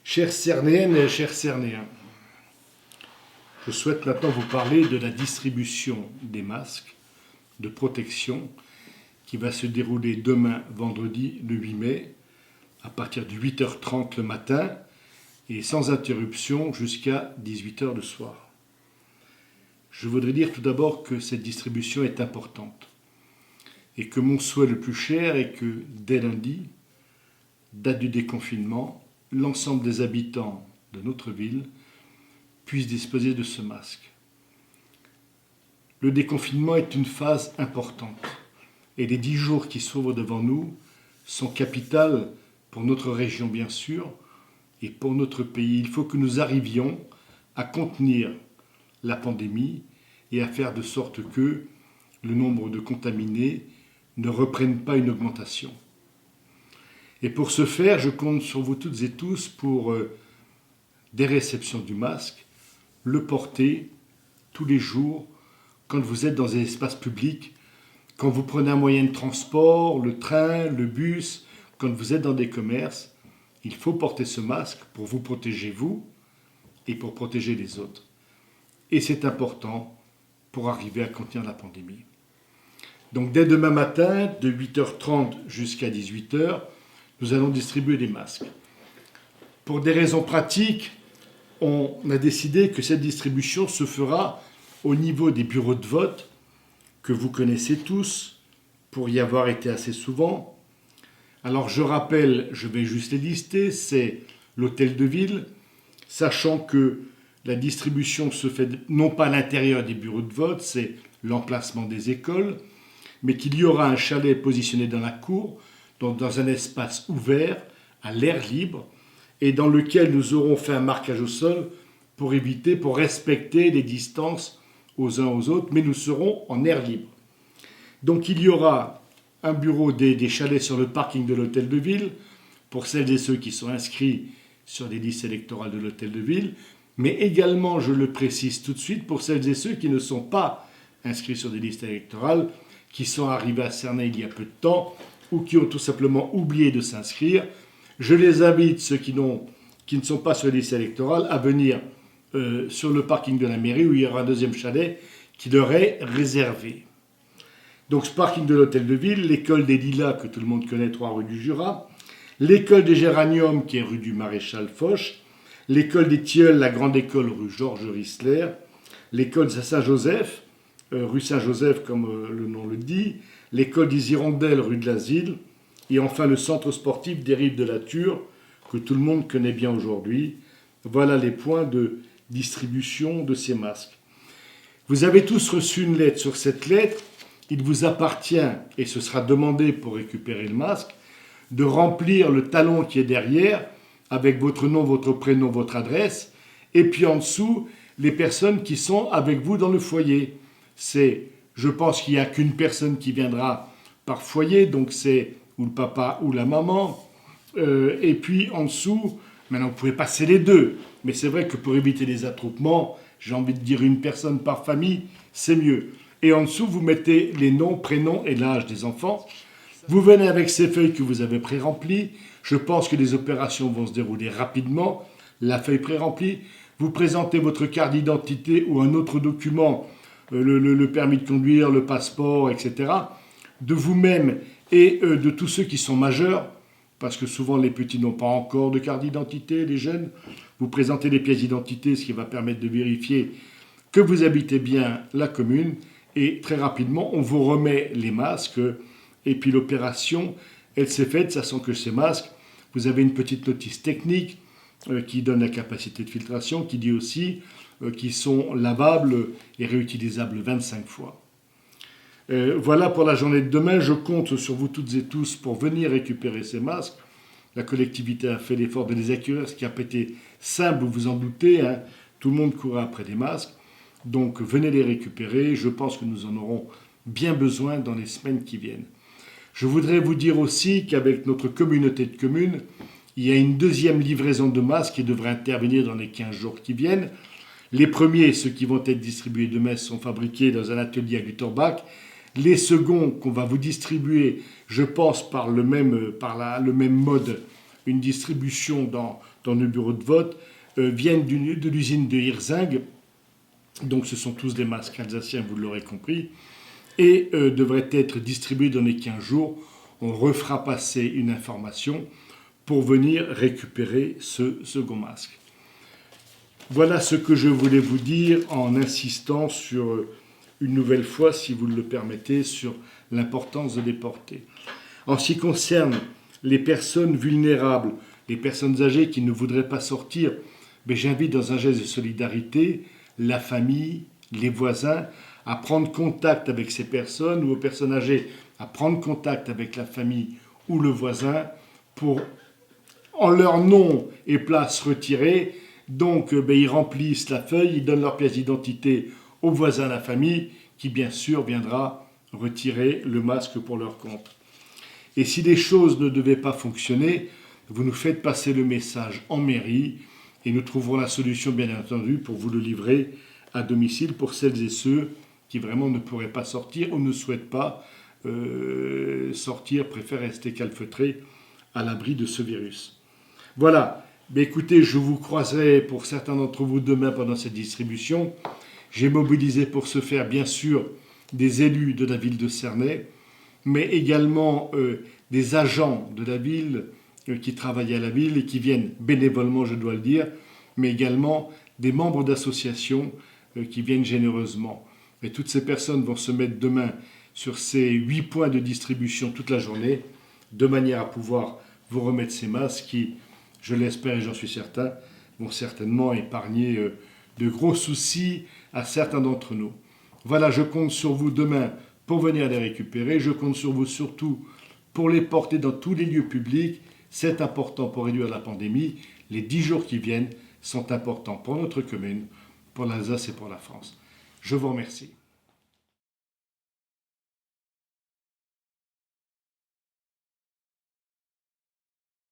Chères Cernéennes et chers Cernéens, je souhaite maintenant vous parler de la distribution des masques de protection qui va se dérouler demain, vendredi, le 8 mai, à partir de 8h30 le matin et sans interruption jusqu'à 18h le soir. Je voudrais dire tout d'abord que cette distribution est importante et que mon souhait le plus cher est que dès lundi, date du déconfinement, l'ensemble des habitants de notre ville puissent disposer de ce masque. Le déconfinement est une phase importante et les 10 jours qui s'ouvrent devant nous sont capitales pour notre région bien sûr et pour notre pays. Il faut que nous arrivions à contenir la pandémie et à faire de sorte que le nombre de contaminés ne reprenne pas une augmentation. Et pour ce faire, je compte sur vous toutes et tous pour des réceptions du masque, le porter tous les jours quand vous êtes dans des espaces publics, quand vous prenez un moyen de transport, le train, le bus, quand vous êtes dans des commerces. Il faut porter ce masque pour vous protéger vous et pour protéger les autres. Et c'est important pour arriver à contenir la pandémie. Donc dès demain matin, de 8h30 jusqu'à 18h, nous allons distribuer des masques. Pour des raisons pratiques, on a décidé que cette distribution se fera au niveau des bureaux de vote, que vous connaissez tous, pour y avoir été assez souvent. Alors je rappelle, je vais juste les lister, c'est l'hôtel de ville, sachant que la distribution se fait non pas à l'intérieur des bureaux de vote, c'est l'emplacement des écoles, mais qu'il y aura un chalet positionné dans la cour, dans un espace ouvert, à l'air libre, et dans lequel nous aurons fait un marquage au sol pour respecter les distances aux uns aux autres, mais nous serons en air libre. Donc il y aura un bureau des chalets sur le parking de l'hôtel de ville, pour celles et ceux qui sont inscrits sur les listes électorales de l'hôtel de ville, mais également, je le précise tout de suite, pour celles et ceux qui ne sont pas inscrits sur des listes électorales, qui sont arrivés à Cernay il y a peu de temps, ou qui ont tout simplement oublié de s'inscrire. Je les invite, ceux qui ne sont pas sur les listes électorales, à venir sur le parking de la mairie où il y aura un deuxième chalet qui leur est réservé. Donc ce parking de l'hôtel de ville, l'école des Lilas que tout le monde connaît, 3 rue du Jura, l'école des Géraniums qui est rue du Maréchal Foch, l'école des Tilleuls, la grande école rue Georges Rissler, l'école de Saint-Joseph, rue Saint-Joseph comme le nom le dit, l'école des Hirondelles rue de l'Asile, et enfin le centre sportif des Rives de la Ture, que tout le monde connaît bien aujourd'hui. Voilà les points de distribution de ces masques. Vous avez tous reçu une lettre. Sur cette lettre, il vous appartient, et ce sera demandé pour récupérer le masque, de remplir le talon qui est derrière, avec votre nom, votre prénom, votre adresse, et puis en dessous, les personnes qui sont avec vous dans le foyer. Je pense qu'il n'y a qu'une personne qui viendra par foyer, donc c'est ou le papa ou la maman. Et puis en dessous, maintenant vous pouvez passer les deux, mais c'est vrai que pour éviter les attroupements, j'ai envie de dire une personne par famille, c'est mieux. Et en dessous, vous mettez les noms, prénoms et l'âge des enfants. Vous venez avec ces feuilles que vous avez pré-remplies. Je pense que les opérations vont se dérouler rapidement. La feuille pré-remplie, vous présentez votre carte d'identité ou un autre document, le permis de conduire, le passeport, etc., de vous-même et de tous ceux qui sont majeurs, parce que souvent les petits n'ont pas encore de carte d'identité, les jeunes. Vous présentez les pièces d'identité, ce qui va permettre de vérifier que vous habitez bien la commune. Et très rapidement, on vous remet les masques. Et puis l'opération, elle s'est faite, sachant que ces masques, vous avez une petite notice technique qui donne la capacité de filtration, qui dit aussi qu'ils sont lavables et réutilisables 25 fois. Voilà pour la journée de demain. Je compte sur vous toutes et tous pour venir récupérer ces masques. La collectivité a fait l'effort de les acquérir, ce qui n'a pas été simple, vous vous en doutez. Hein. Tout le monde courait après des masques. Donc venez les récupérer. Je pense que nous en aurons bien besoin dans les semaines qui viennent. Je voudrais vous dire aussi qu'avec notre communauté de communes, il y a une deuxième livraison de masques qui devrait intervenir dans les 15 jours qui viennent. Les premiers, ceux qui vont être distribués demain, sont fabriqués dans un atelier à Lutterbach. Les seconds qu'on va vous distribuer, je pense, par le même mode une distribution dans nos bureaux de vote viennent de l'usine de Hirzing. Donc ce sont tous des masques alsaciens, vous l'aurez compris, et devraient être distribués dans les 15 jours. On refera passer une information pour venir récupérer ce second masque. Voilà ce que je voulais vous dire en insistant sur une nouvelle fois, si vous le permettez, sur l'importance de les porter. En ce qui concerne les personnes vulnérables, les personnes âgées qui ne voudraient pas sortir, j'invite dans un geste de solidarité la famille, les voisins à prendre contact avec ces personnes ou aux personnes âgées à prendre contact avec la famille ou le voisin pour, en leur nom et place retirée, donc ils remplissent la feuille, ils donnent leur pièce d'identité au voisin, la famille, qui bien sûr viendra retirer le masque pour leur compte. Et si les choses ne devaient pas fonctionner, vous nous faites passer le message en mairie et nous trouverons la solution bien entendu pour vous le livrer à domicile pour celles et ceux qui vraiment ne pourraient pas sortir ou ne souhaitent pas sortir, préfèrent rester calfeutrés à l'abri de ce virus. Voilà, écoutez, je vous croiserai pour certains d'entre vous demain pendant cette distribution. J'ai mobilisé pour ce faire, bien sûr, des élus de la ville de Cernay, mais également des agents de la ville qui travaillent à la ville et qui viennent bénévolement, je dois le dire, mais également des membres d'associations qui viennent généreusement. Et toutes ces personnes vont se mettre demain sur ces 8 points de distribution toute la journée, de manière à pouvoir vous remettre ces masques qui, je l'espère et j'en suis certain, vont certainement épargner de gros soucis à certains d'entre nous. Voilà, je compte sur vous demain pour venir les récupérer. Je compte sur vous surtout pour les porter dans tous les lieux publics. C'est important pour réduire la pandémie. Les 10 jours qui viennent sont importants pour notre commune, pour l'Alsace et pour la France. Je vous remercie.